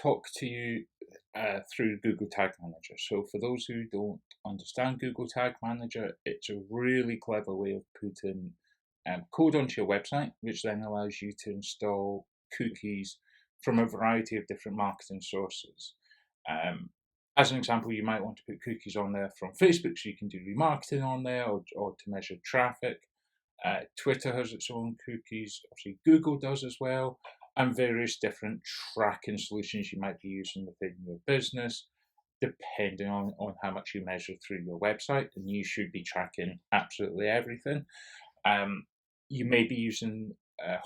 talk to you through Google Tag Manager. So for those who don't understand Google Tag Manager, it's a really clever way of putting code onto your website, which then allows you to install cookies from a variety of different marketing sources. As an example, you might want to put cookies on there from Facebook, so you can do remarketing on there or to measure traffic. Twitter has its own cookies, obviously Google does as well, and various different tracking solutions you might be using within your business, depending on how much you measure through your website. And you should be tracking absolutely everything. You may be using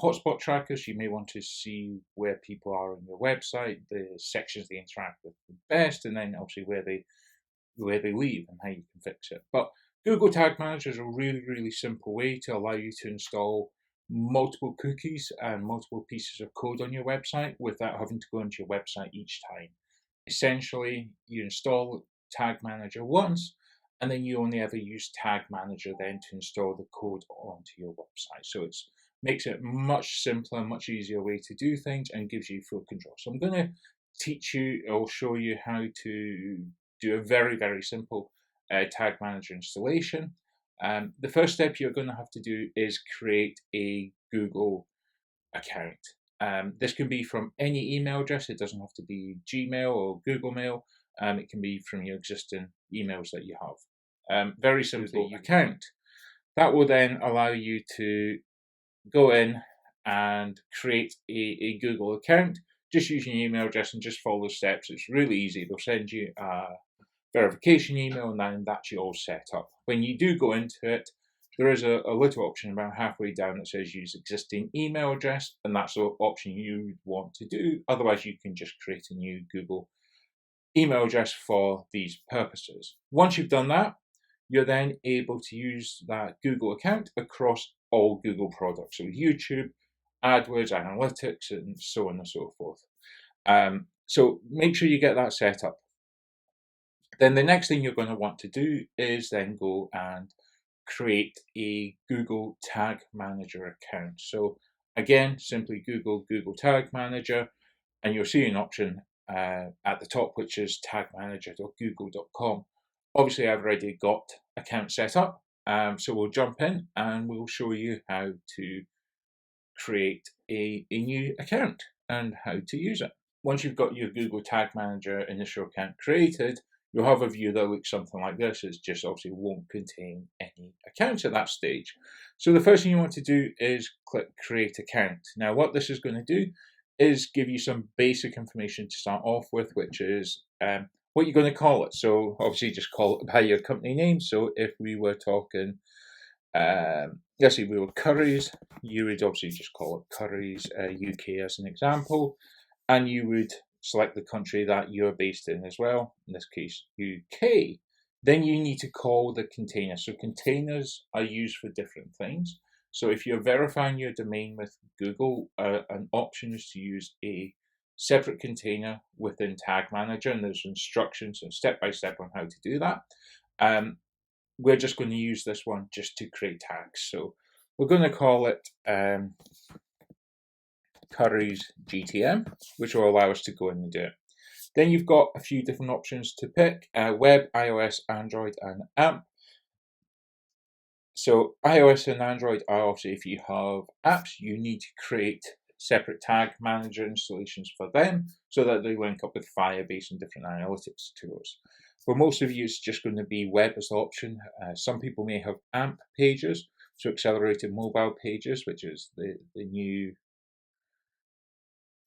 hotspot trackers. You may want to see where people are on your website, the sections they interact with the best, and then obviously where they leave and how you can fix it. But Google Tag Manager is a really, really simple way to allow you to install multiple cookies and multiple pieces of code on your website without having to go into your website each time. Essentially, you install Tag Manager once, and then you only ever use Tag Manager then to install the code onto your website. So it makes it much simpler, much easier way to do things and gives you full control. So I'm going to teach you or show you how to do a very, very simple Tag Manager installation. The first step you're going to have to do is create a Google account. This can be from any email address. It doesn't have to be Gmail or Google Mail. It can be from your existing emails that you have. Very simple account. That will then allow you to go in and create a Google account. Just using your email address and just follow the steps. It's really easy. They'll send you a verification email, and then that's you all set up. When you do go into it, there is a little option about halfway down that says use existing email address, and that's the option you want to do. Otherwise, you can just create a new Google email address for these purposes. Once you've done that, you're then able to use that Google account across all Google products. So YouTube, AdWords, Analytics, and so on and so forth. So make sure you get that set up. Then the next thing you're going to want to do is then go and create a Google Tag Manager account. So again, simply Google Tag Manager, and you'll see an option at the top, which is tagmanager.google.com. Obviously, I've already got account set up, so we'll jump in and we'll show you how to create a new account and how to use it. Once you've got your Google Tag Manager initial account created, you'll have a view that looks something like this. It just obviously won't contain any accounts at that stage. So the first thing you want to do is click Create Account. Now what this is going to do is give you some basic information to start off with, which is what you're going to call it. So obviously just call it by your company name. So if we were talking, let's say we were Currys, you would obviously just call it Currys UK as an example, and you would select the country that you're based in as well, in this case UK. Then you need to call the container. So containers are used for different things. So if you're verifying your domain with Google, an option is to use a separate container within Tag Manager, and there's instructions and step-by-step on how to do that. We're just going to use this one just to create tags. So we're going to call it Currys GTM, which will allow us to go in and do it. Then you've got a few different options to pick, web, iOS, Android, and AMP. So iOS and Android are obviously, if you have apps, you need to create separate Tag Manager installations for them so that they link up with Firebase and different analytics tools. For most of you, it's just going to be web as the option. Some people may have AMP pages, so accelerated mobile pages, which is the new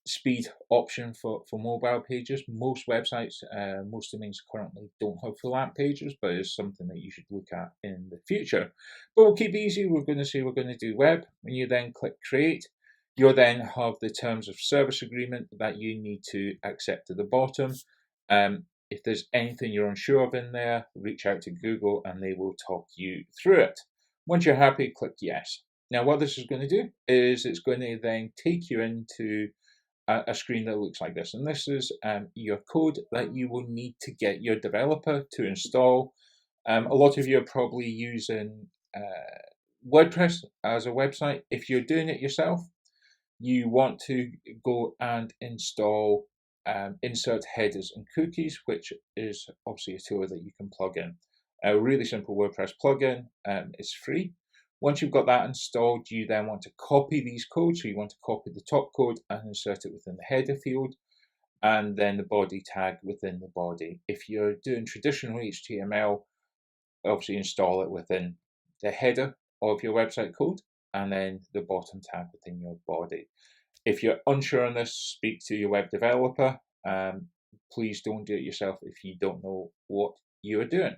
speed option for mobile pages. Most websites, most domains currently don't have full AMP pages, but it's something that you should look at in the future. But we'll keep it easy. We're going to say we're going to do web. When you then click create, you'll then have the terms of service agreement that you need to accept at the bottom. If there's anything you're unsure of in there, reach out to Google and they will talk you through it. Once you're happy, click yes. Now what this is going to do is it's going to then take you into a screen that looks like this, and this is your code that you will need to get your developer to install. A lot of you are probably using WordPress as a website. If you're doing it yourself, you want to go and install insert headers and cookies, which is obviously a tool that you can plug in. A really simple WordPress plugin. It's free. Once you've got that installed, you then want to copy these codes. So you want to copy the top code and insert it within the header field, and then the body tag within the body. If you're doing traditional HTML, obviously install it within the header of your website code, and then the bottom tag within your body. If you're unsure on this, speak to your web developer. Please don't do it yourself if you don't know what you're doing.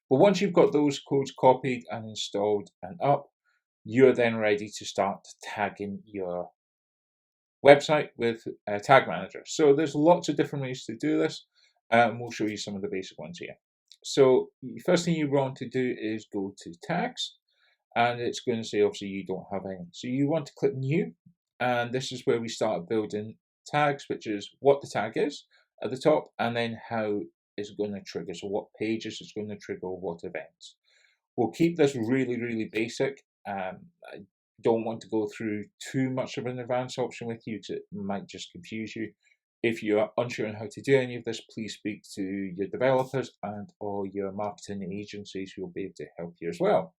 But once you've got those codes copied and installed and up, you're then ready to start tagging your website with Tag Manager. So there's lots of different ways to do this. We'll show you some of the basic ones here. So the first thing you want to do is go to tags, and it's going to say obviously you don't have any. So you want to click new, and this is where we start building tags, which is what the tag is at the top, and then how it's going to trigger. So what pages it's going to trigger, what events. We'll keep this really, really basic. I don't want to go through too much of an advanced option with you because it might just confuse you. If you are unsure on how to do any of this, please speak to your developers and or your marketing agencies who will be able to help you as well.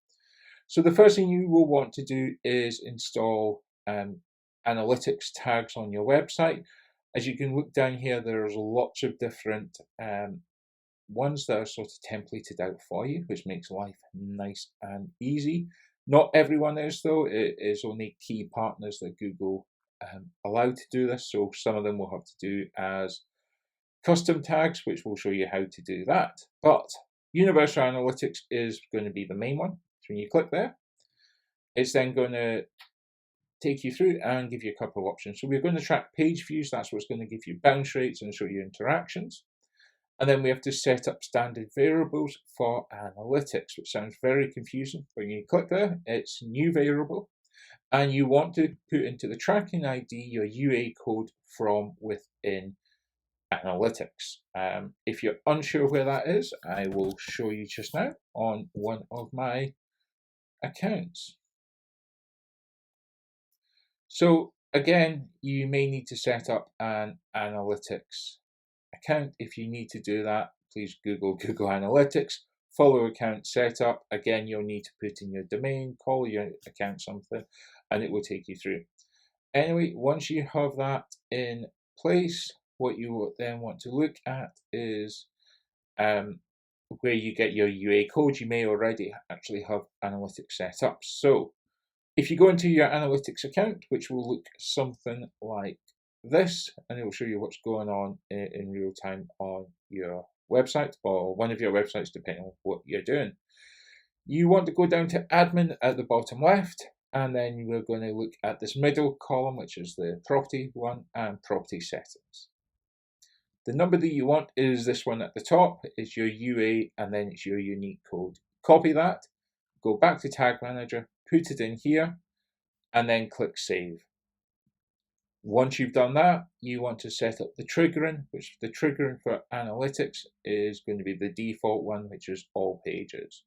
So the first thing you will want to do is install analytics tags on your website. As you can look down here, there's lots of different ones that are sort of templated out for you, which makes life nice and easy. Not everyone is though. It is only key partners that Google allowed to do this. So some of them will have to do as custom tags, which will show you how to do that. But Universal Analytics is going to be the main one. So when you click there, it's then going to take you through and give you a couple of options. So we're going to track page views. That's what's going to give you bounce rates and show you interactions. And then we have to set up standard variables for analytics, which sounds very confusing. When you click there, it's new variable. And you want to put into the tracking ID your UA code from within analytics. If you're unsure where that is, I will show you just now on one of my accounts. So again, you may need to set up an analytics account. If you need to do that, please Google Analytics, follow account setup. Again, you'll need to put in your domain, call your account something, and it will take you through. Anyway, once you have that in place, what you will then want to look at is where you get your UA code. You may already actually have analytics set up. So if you go into your analytics account, which will look something like this, and it will show you what's going on in real time on your website or one of your websites, depending on what you're doing. You want to go down to admin at the bottom left, and then we're going to look at this middle column, which is the property one and property settings. The number that you want is this one at the top. It's your UA, and then it's your unique code. Copy that, go back to Tag Manager, put it in here, and then click Save. Once you've done that, you want to set up the triggering, which the triggering for analytics is going to be the default one, which is all pages.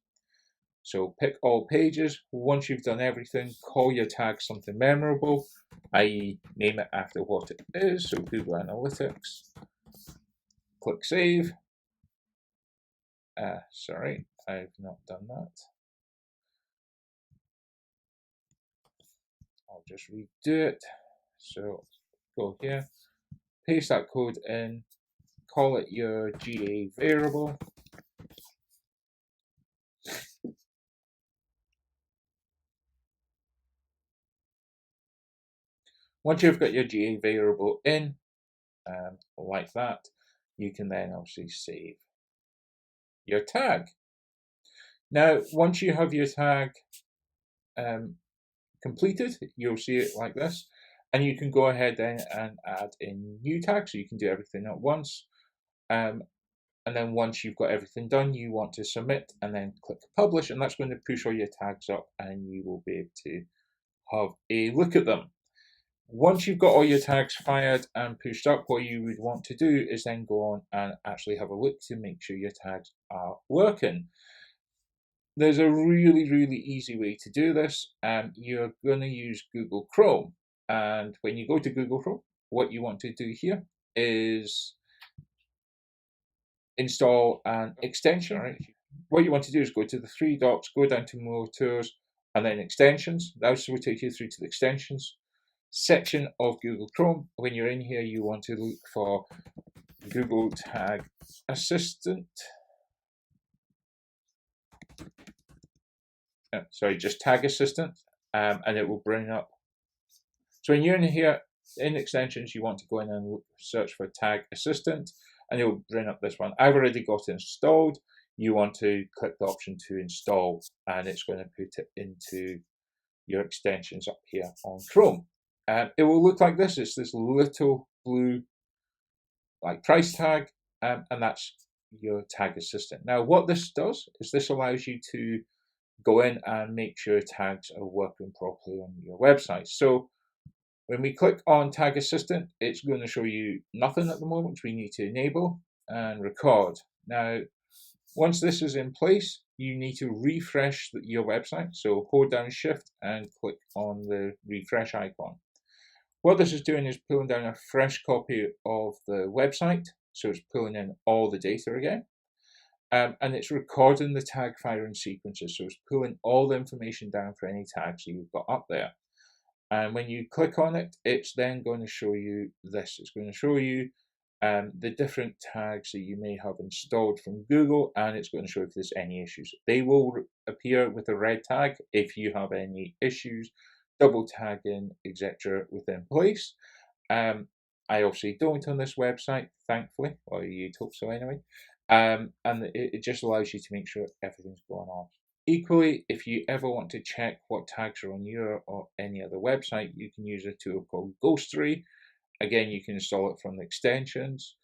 So pick all pages. Once you've done everything, call your tag something memorable, i.e. name it after what it is. So Google Analytics, click Save. Sorry, I've not done that. I'll just redo it. So go here, paste that code in, call it your GA variable. Once you've got your GA variable in, like that, you can then obviously save your tag. Now, once you have your tag completed, you'll see it like this. And you can go ahead then and add in new tags, so you can do everything at once. And then once you've got everything done, you want to submit and then click publish, and that's going to push all your tags up and you will be able to have a look at them. Once you've got all your tags fired and pushed up, what you would want to do is then go on and actually have a look to make sure your tags are working. There's a really, really easy way to do this. You're going to use Google Chrome. And when you go to Google Chrome, what you want to do here is install an extension. Right? What you want to do is go to the three dots, go down to more tools, and then extensions. That will take you through to the extensions section of Google Chrome. When you're in here, you want to look for Google Tag Assistant. Sorry, just Tag Assistant, and it will bring up. So when you're in here, in extensions, you want to go in and search for Tag Assistant, and it will bring up this one. I've already got it installed. You want to click the option to install, and it's going to put it into your extensions up here on Chrome. It will look like this. It's this little blue like price tag, and that's your Tag Assistant. Now, what this does is this allows you to go in and make sure tags are working properly on your website. So when we click on Tag Assistant, it's going to show you nothing at the moment, which we need to enable and record. Now, once this is in place, you need to refresh your website. So hold down Shift and click on the refresh icon. What this is doing is pulling down a fresh copy of the website. So it's pulling in all the data again. And it's recording the tag firing sequences. So it's pulling all the information down for any tags that you've got up there. And when you click on it, it's then going to show you this. It's going to show you the different tags that you may have installed from Google, and it's going to show if there's any issues. They will appear with a red tag if you have any issues, double tagging, etc. within place. I obviously don't on this website, thankfully, or you'd hope so anyway. And it just allows you to make sure everything's going on. Equally, if you ever want to check what tags are on your or any other website, you can use a tool called Ghostery. Again, you can install it from the extensions.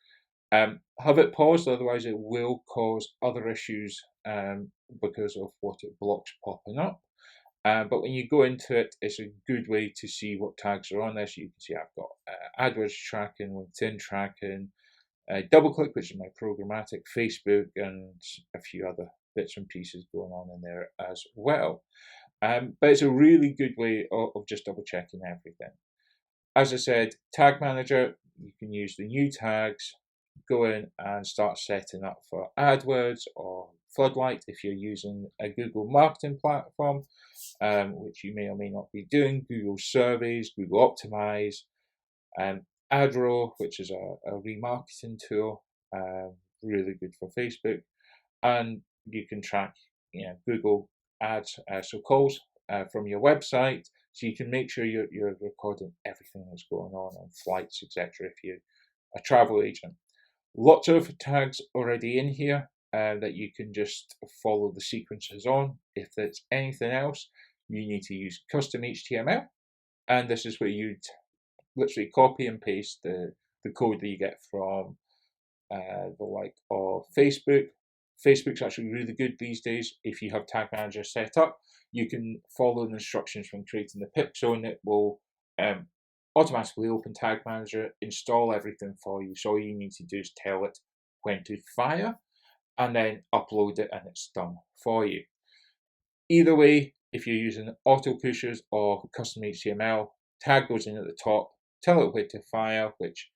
Have it paused, otherwise it will cause other issues because of what it blocks popping up. But when you go into it, it's a good way to see what tags are on there. So you can see I've got AdWords tracking, LinkedIn tracking, DoubleClick, which is my programmatic, Facebook, and a few other bits and pieces going on in there as well. But it's a really good way of just double checking everything. As I said, Tag Manager, you can use the new tags, go in and start setting up for AdWords or Floodlight if you're using a Google marketing platform, which you may or may not be doing, Google Surveys, Google Optimize, AdRow, which is a remarketing tool, really good for Facebook, and you can track Google ads, so calls from your website, so you can make sure you're recording everything that's going on flights, etc. if you're a travel agent. Lots of tags already in here that you can just follow the sequences on. If there's anything else, you need to use custom HTML, and this is where you'd literally copy and paste the code that you get from the like of Facebook. Facebook's actually really good these days. If you have Tag Manager set up, you can follow the instructions from creating the pip zone. It will automatically open Tag Manager, install everything for you. So all you need to do is tell it when to fire, and then upload it, and it's done for you. Either way, if you're using auto pushers or custom HTML, tag goes in at the top, tell it where to fire, which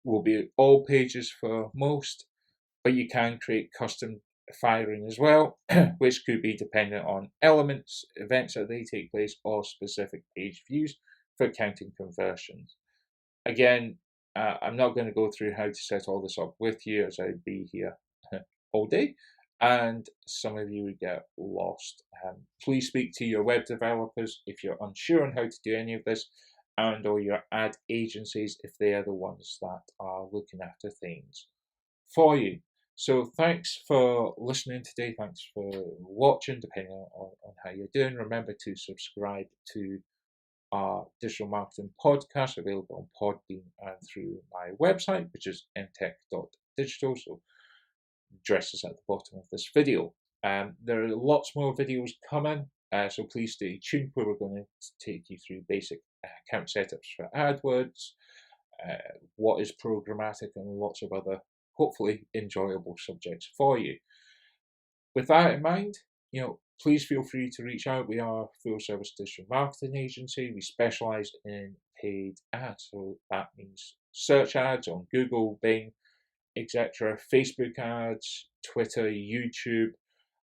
will be all pages for most, but you can create custom firing as well, which could be dependent on elements, events that they take place, or specific page views for counting conversions. Again, I'm not going to go through how to set all this up with you, as I'd be here all day, and some of you would get lost. Please speak to your web developers if you're unsure on how to do any of this, and or your ad agencies if they are the ones that are looking after things for you. So thanks for listening today. Thanks for watching, depending on how you're doing. Remember to subscribe to our digital marketing podcast, available on Podbean and through my website, which is mtech.digital. So address is at the bottom of this video. There are lots more videos coming, so please stay tuned, where we're going to take you through basic account setups for AdWords, what is programmatic, and lots of other hopefully enjoyable subjects for you. With that in mind, please feel free to reach out. We are a full service digital marketing agency. We specialize in paid ads. So that means search ads on Google, Bing, etc., Facebook ads, Twitter, YouTube,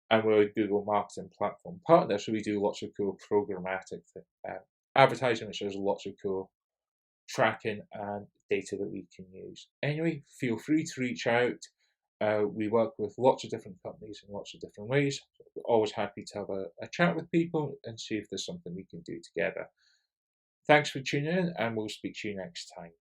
and we're a Google Marketing Platform partner, so we do lots of cool programmatic advertising, which has lots of cool tracking and data that we can use. Anyway, feel free to reach out. We work with lots of different companies in lots of different ways. We're always happy to have a chat with people and see if there's something we can do together. Thanks for tuning in, and we'll speak to you next time.